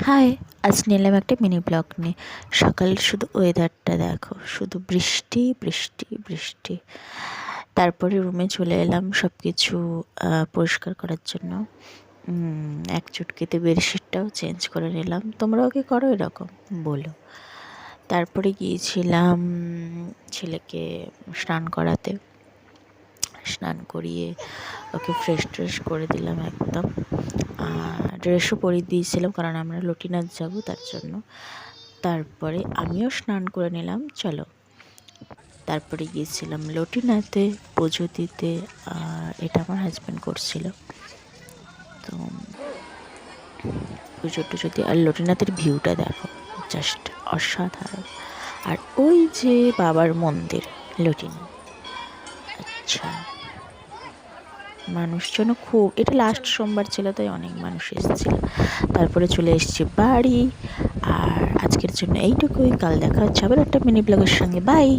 High, আজ নিলাম একটা মিনি ব্লগ নিয়ে। সকাল শুধু ওয়েদারটা দেখো, শুধু বৃষ্টি বৃষ্টি বৃষ্টি। তারপরে রুমে চলে এলাম সব কিছু পরিষ্কার করার জন্য। এক চুটকিতে বেডশিটটাও চেঞ্জ করে নিলাম। তোমরাও কি করো এরকম বলো। তারপরে গিয়েছিলাম ছেলেকে স্নান করাতে। স্নান করিয়ে ওকে ফ্রেশ ট্রেশ করে দিলাম একদম। ড্রেসও পরিয়ে দিয়েছিলাম, কারণ আমরা লটিনাথ যাব তার জন্য। তারপরে আমিও স্নান করে নিলাম, চলো। তারপরে গিয়েছিলাম লটিনাথে পুজো দিতে। এটা আমার হাজব্যান্ড করছিল। তো পুজো টুজো দিয়ে, আর লটিনাথের ভিউটা দেখো, জাস্ট অসাধারণ। আর ওই যে বাবার মন্দির লটিনাথ। আচ্ছা, মানুষজনও খুব, এটা লাস্ট সোমবার ছিল তাই অনেক মানুষ এসেছিল। তারপরে চলে এসেছি বাড়ি। আর আজকের জন্য এইটুকুই। কাল দেখা হচ্ছে আবার একটা মিনি ব্লগের সঙ্গে। বাই।